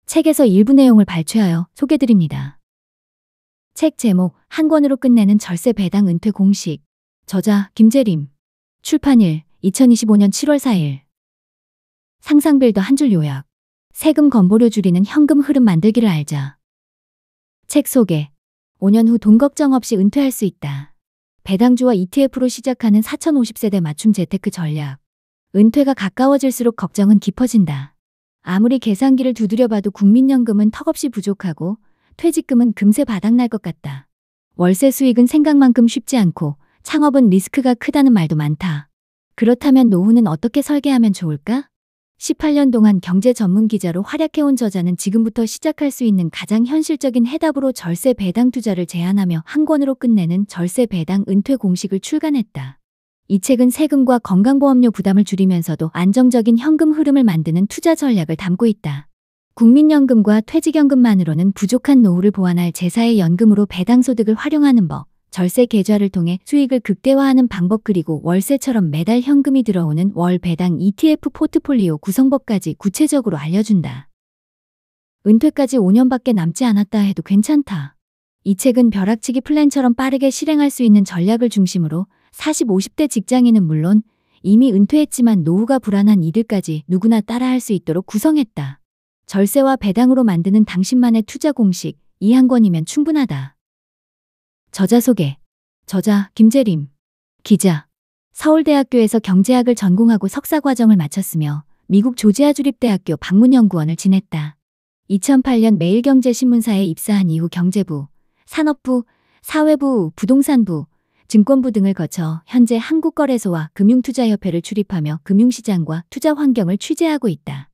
책에서 일부 내용을 발췌하여 소개드립니다. 책 제목 한 권으로 끝내는 절세 배당 은퇴 공식. 저자 김재림. 출판일 2025년 7월 4일. 상상빌더 한 줄 요약. 세금 건보료 줄이는 현금 흐름 만들기를 알자. 책 소개. 5년 후 돈 걱정 없이 은퇴할 수 있다. 배당주와 ETF로 시작하는 4050세대 맞춤 재테크 전략. 은퇴가 가까워질수록 걱정은 깊어진다. 아무리 계산기를 두드려봐도 국민연금은 턱없이 부족하고 퇴직금은 금세 바닥날 것 같다. 월세 수익은 생각만큼 쉽지 않고 창업은 리스크가 크다는 말도 많다. 그렇다면 노후는 어떻게 설계하면 좋을까? 18년 동안 경제 전문 기자로 활약해온 저자는 지금부터 시작할 수 있는 가장 현실적인 해답으로 절세 배당 투자를 제안하며 한 권으로 끝내는 절세 배당 은퇴 공식을 출간했다. 이 책은 세금과 건강보험료 부담을 줄이면서도 안정적인 현금 흐름을 만드는 투자 전략을 담고 있다. 국민연금과 퇴직연금만으로는 부족한 노후를 보완할 제4의 연금으로 배당소득을 활용하는 법, 절세 계좌를 통해 수익을 극대화하는 방법, 그리고 월세처럼 매달 현금이 들어오는 월 배당 ETF 포트폴리오 구성법까지 구체적으로 알려준다. 은퇴까지 5년밖에 남지 않았다 해도 괜찮다. 이 책은 벼락치기 플랜처럼 빠르게 실행할 수 있는 전략을 중심으로 40, 50대 직장인은 물론 이미 은퇴했지만 노후가 불안한 이들까지 누구나 따라할 수 있도록 구성했다. 절세와 배당으로 만드는 당신만의 투자 공식, 이 한 권이면 충분하다. 저자 소개. 저자 김재림. 기자. 서울대학교에서 경제학을 전공하고 석사과정을 마쳤으며 미국 조지아 주립대학교 방문연구원을 지냈다. 2008년 매일경제신문사에 입사한 이후 경제부, 산업부, 사회부, 부동산부, 증권부 등을 거쳐 현재 한국거래소와 금융투자협회를 출입하며 금융시장과 투자 환경을 취재하고 있다.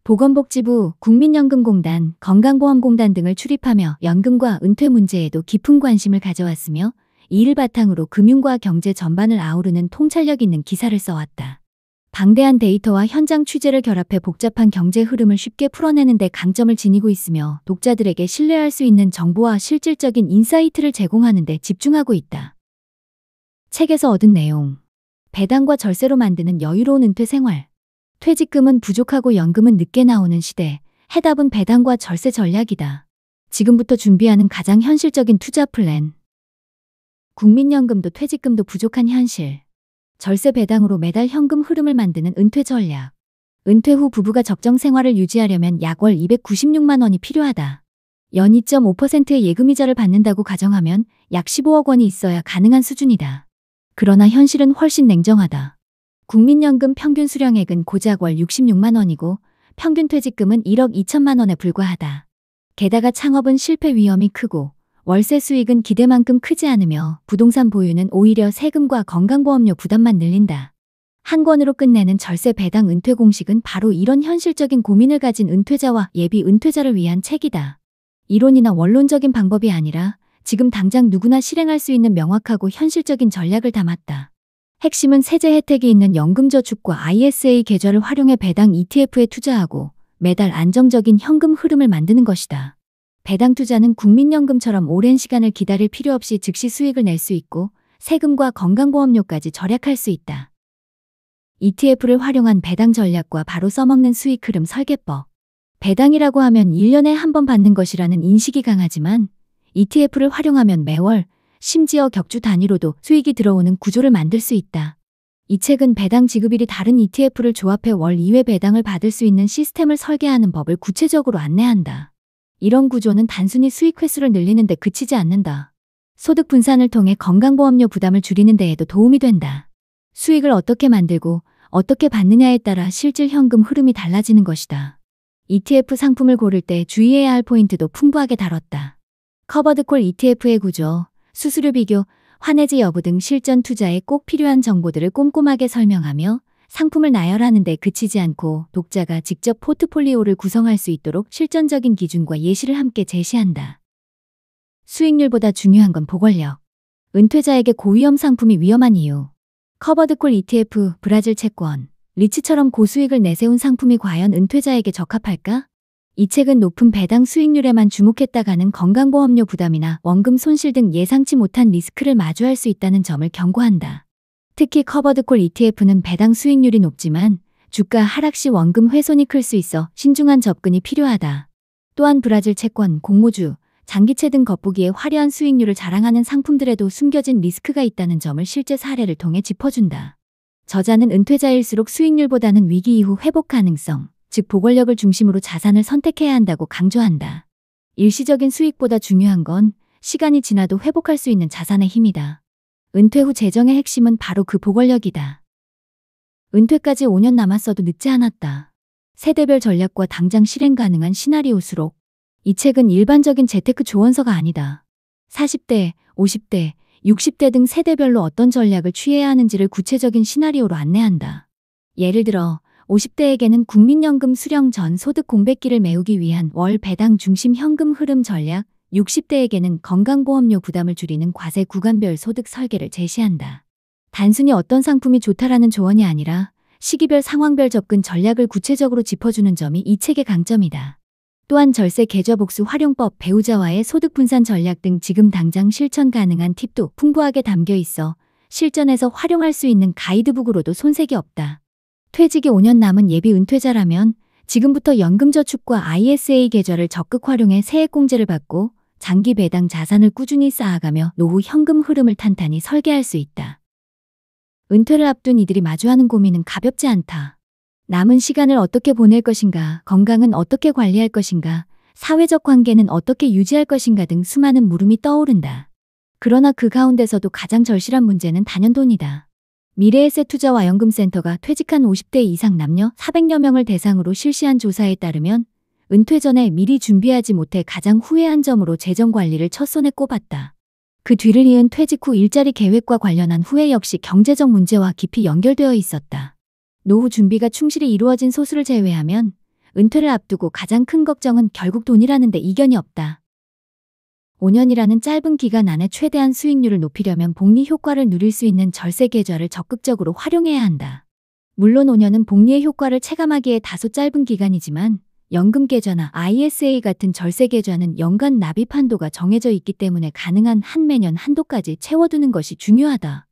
보건복지부, 국민연금공단, 건강보험공단 등을 출입하며 연금과 은퇴 문제에도 깊은 관심을 가져왔으며 이를 바탕으로 금융과 경제 전반을 아우르는 통찰력 있는 기사를 써왔다. 방대한 데이터와 현장 취재를 결합해 복잡한 경제 흐름을 쉽게 풀어내는 데 강점을 지니고 있으며 독자들에게 신뢰할 수 있는 정보와 실질적인 인사이트를 제공하는 데 집중하고 있다. 책에서 얻은 내용. 배당과 절세로 만드는 여유로운 은퇴 생활. 퇴직금은 부족하고 연금은 늦게 나오는 시대. 해답은 배당과 절세 전략이다. 지금부터 준비하는 가장 현실적인 투자 플랜. 국민연금도 퇴직금도 부족한 현실. 절세 배당으로 매달 현금 흐름을 만드는 은퇴 전략. 은퇴 후 부부가 적정 생활을 유지하려면 약 월 296만 원이 필요하다. 연 2.5%의 예금이자를 받는다고 가정하면 약 15억 원이 있어야 가능한 수준이다. 그러나 현실은 훨씬 냉정하다. 국민연금 평균 수령액은 고작 월 66만 원이고 평균 퇴직금은 1억 2천만 원에 불과하다. 게다가 창업은 실패 위험이 크고 월세 수익은 기대만큼 크지 않으며 부동산 보유는 오히려 세금과 건강보험료 부담만 늘린다. 한 권으로 끝내는 절세 배당 은퇴 공식은 바로 이런 현실적인 고민을 가진 은퇴자와 예비 은퇴자를 위한 책이다. 이론이나 원론적인 방법이 아니라 지금 당장 누구나 실행할 수 있는 명확하고 현실적인 전략을 담았다. 핵심은 세제 혜택이 있는 연금저축과 ISA 계좌를 활용해 배당 ETF에 투자하고 매달 안정적인 현금 흐름을 만드는 것이다. 배당 투자는 국민연금처럼 오랜 시간을 기다릴 필요 없이 즉시 수익을 낼 수 있고 세금과 건강보험료까지 절약할 수 있다. ETF를 활용한 배당 전략과 바로 써먹는 수익 흐름 설계법. 배당이라고 하면 1년에 한 번 받는 것이라는 인식이 강하지만 ETF를 활용하면 매월, 심지어 격주 단위로도 수익이 들어오는 구조를 만들 수 있다. 이 책은 배당 지급일이 다른 ETF를 조합해 월 2회 배당을 받을 수 있는 시스템을 설계하는 법을 구체적으로 안내한다. 이런 구조는 단순히 수익 횟수를 늘리는 데 그치지 않는다. 소득 분산을 통해 건강보험료 부담을 줄이는 데에도 도움이 된다. 수익을 어떻게 만들고 어떻게 받느냐에 따라 실질 현금 흐름이 달라지는 것이다. ETF 상품을 고를 때 주의해야 할 포인트도 풍부하게 다뤘다. 커버드콜 ETF의 구조, 수수료 비교, 환해지 여부 등 실전 투자에 꼭 필요한 정보들을 꼼꼼하게 설명하며 상품을 나열하는 데 그치지 않고 독자가 직접 포트폴리오를 구성할 수 있도록 실전적인 기준과 예시를 함께 제시한다. 수익률보다 중요한 건 보관력. 은퇴자에게 고위험 상품이 위험한 이유. 커버드콜 ETF, 브라질 채권, 리츠처럼 고수익을 내세운 상품이 과연 은퇴자에게 적합할까? 이 책은 높은 배당 수익률에만 주목했다가는 건강보험료 부담이나 원금 손실 등 예상치 못한 리스크를 마주할 수 있다는 점을 경고한다. 특히 커버드콜 ETF는 배당 수익률이 높지만 주가 하락 시 원금 훼손이 클 수 있어 신중한 접근이 필요하다. 또한 브라질 채권, 공모주, 장기채 등 겉보기에 화려한 수익률을 자랑하는 상품들에도 숨겨진 리스크가 있다는 점을 실제 사례를 통해 짚어준다. 저자는 은퇴자일수록 수익률보다는 위기 이후 회복 가능성, 즉 보궐력을 중심으로 자산을 선택해야 한다고 강조한다. 일시적인 수익보다 중요한 건 시간이 지나도 회복할 수 있는 자산의 힘이다. 은퇴 후 재정의 핵심은 바로 그 보궐력이다. 은퇴까지 5년 남았어도 늦지 않았다. 세대별 전략과 당장 실행 가능한 시나리오 수록. 이 책은 일반적인 재테크 조언서가 아니다. 40대, 50대, 60대 등 세대별로 어떤 전략을 취해야 하는지를 구체적인 시나리오로 안내한다. 예를 들어 50대에게는 국민연금 수령 전 소득 공백기를 메우기 위한 월 배당 중심 현금 흐름 전략, 60대에게는 건강보험료 부담을 줄이는 과세 구간별 소득 설계를 제시한다. 단순히 어떤 상품이 좋다라는 조언이 아니라 시기별 상황별 접근 전략을 구체적으로 짚어주는 점이 이 책의 강점이다. 또한 절세 계좌 복수 활용법, 배우자와의 소득 분산 전략 등 지금 당장 실천 가능한 팁도 풍부하게 담겨 있어 실전에서 활용할 수 있는 가이드북으로도 손색이 없다. 퇴직이 5년 남은 예비 은퇴자라면 지금부터 연금저축과 ISA 계좌를 적극 활용해 세액공제를 받고 장기 배당 자산을 꾸준히 쌓아가며 노후 현금 흐름을 탄탄히 설계할 수 있다. 은퇴를 앞둔 이들이 마주하는 고민은 가볍지 않다. 남은 시간을 어떻게 보낼 것인가, 건강은 어떻게 관리할 것인가, 사회적 관계는 어떻게 유지할 것인가 등 수많은 물음이 떠오른다. 그러나 그 가운데서도 가장 절실한 문제는 단연돈이다. 미래에셋투자와 연금센터가 퇴직한 50대 이상 남녀 400여 명을 대상으로 실시한 조사에 따르면 은퇴 전에 미리 준비하지 못해 가장 후회한 점으로 재정관리를 첫손에 꼽았다. 그 뒤를 이은 퇴직 후 일자리 계획과 관련한 후회 역시 경제적 문제와 깊이 연결되어 있었다. 노후 준비가 충실히 이루어진 소수를 제외하면 은퇴를 앞두고 가장 큰 걱정은 결국 돈이라는 데 이견이 없다. 5년이라는 짧은 기간 안에 최대한 수익률을 높이려면 복리 효과를 누릴 수 있는 절세 계좌를 적극적으로 활용해야 한다. 물론 5년은 복리의 효과를 체감하기에 다소 짧은 기간이지만 연금 계좌나 ISA 같은 절세 계좌는 연간 납입 한도가 정해져 있기 때문에 가능한 한 매년 한도까지 채워두는 것이 중요하다.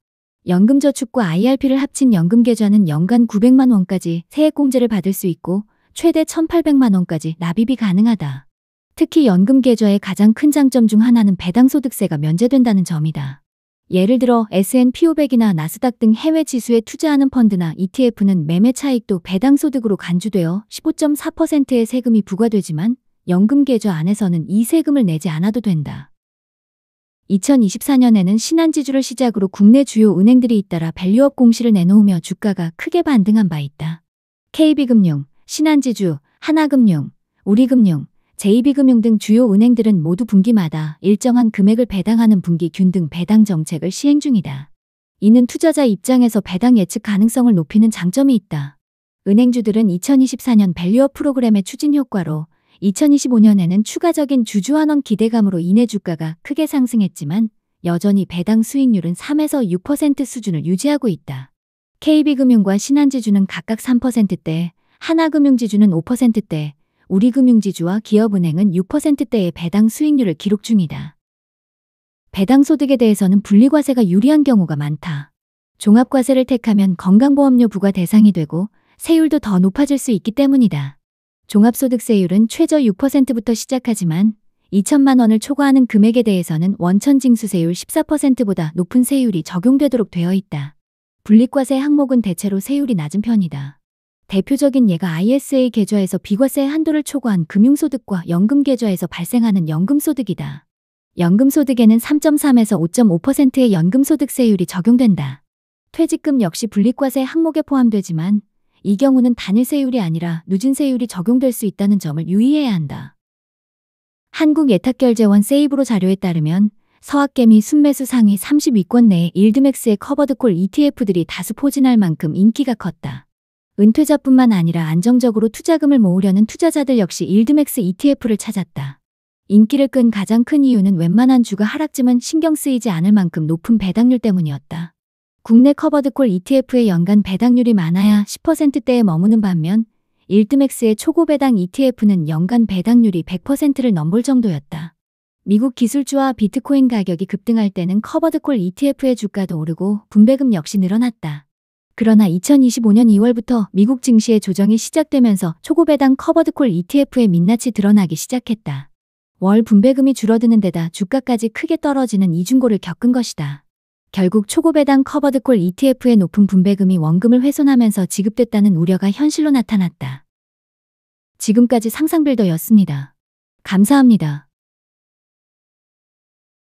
연금저축과 IRP를 합친 연금계좌는 연간 900만 원까지 세액공제를 받을 수 있고 최대 1,800만 원까지 납입이 가능하다. 특히 연금계좌의 가장 큰 장점 중 하나는 배당소득세가 면제된다는 점이다. 예를 들어 S&P 500이나 나스닥 등 해외 지수에 투자하는 펀드나 ETF는 매매 차익도 배당소득으로 간주되어 15.4%의 세금이 부과되지만 연금계좌 안에서는 이 세금을 내지 않아도 된다. 2024년에는 신한지주를 시작으로 국내 주요 은행들이 잇따라 밸류업 공시를 내놓으며 주가가 크게 반등한 바 있다. KB금융, 신한지주, 하나금융, 우리금융, JB금융 등 주요 은행들은 모두 분기마다 일정한 금액을 배당하는 분기균 등 배당 정책을 시행 중이다. 이는 투자자 입장에서 배당 예측 가능성을 높이는 장점이 있다. 은행주들은 2024년 밸류업 프로그램의 추진 효과로 2025년에는 추가적인 주주환원 기대감으로 인해 주가가 크게 상승했지만 여전히 배당 수익률은 3에서 6% 수준을 유지하고 있다. KB금융과 신한지주는 각각 3%대, 하나금융지주는 5%대, 우리금융지주와 기업은행은 6%대의 배당 수익률을 기록 중이다. 배당소득에 대해서는 분리과세가 유리한 경우가 많다. 종합과세를 택하면 건강보험료 부과 대상이 되고 세율도 더 높아질 수 있기 때문이다. 종합소득세율은 최저 6%부터 시작하지만 2천만 원을 초과하는 금액에 대해서는 원천징수세율 14%보다 높은 세율이 적용되도록 되어 있다. 분리과세 항목은 대체로 세율이 낮은 편이다. 대표적인 예가 ISA 계좌에서 비과세 한도를 초과한 금융소득과 연금계좌에서 발생하는 연금소득이다. 연금소득에는 3.3에서 5.5%의 연금소득세율이 적용된다. 퇴직금 역시 분리과세 항목에 포함되지만 이 경우는 단일세율이 아니라 누진세율이 적용될 수 있다는 점을 유의해야 한다. 한국예탁결제원 세이브로 자료에 따르면 서학개미 순매수 상위 30위권 내에 일드맥스의 커버드콜 ETF들이 다수 포진할 만큼 인기가 컸다. 은퇴자뿐만 아니라 안정적으로 투자금을 모으려는 투자자들 역시 일드맥스 ETF를 찾았다. 인기를 끈 가장 큰 이유는 웬만한 주가 하락쯤은 신경 쓰이지 않을 만큼 높은 배당률 때문이었다. 국내 커버드콜 ETF의 연간 배당률이 많아야 10%대에 머무는 반면 일드맥스의 초고 배당 ETF는 연간 배당률이 100%를 넘볼 정도였다. 미국 기술주와 비트코인 가격이 급등할 때는 커버드콜 ETF의 주가도 오르고 분배금 역시 늘어났다. 그러나 2025년 2월부터 미국 증시의 조정이 시작되면서 초고배당 커버드콜 ETF의 민낯이 드러나기 시작했다. 월 분배금이 줄어드는 데다 주가까지 크게 떨어지는 이중고를 겪은 것이다. 결국 초고배당 커버드콜 ETF의 높은 분배금이 원금을 훼손하면서 지급됐다는 우려가 현실로 나타났다. 지금까지 상상빌더였습니다. 감사합니다.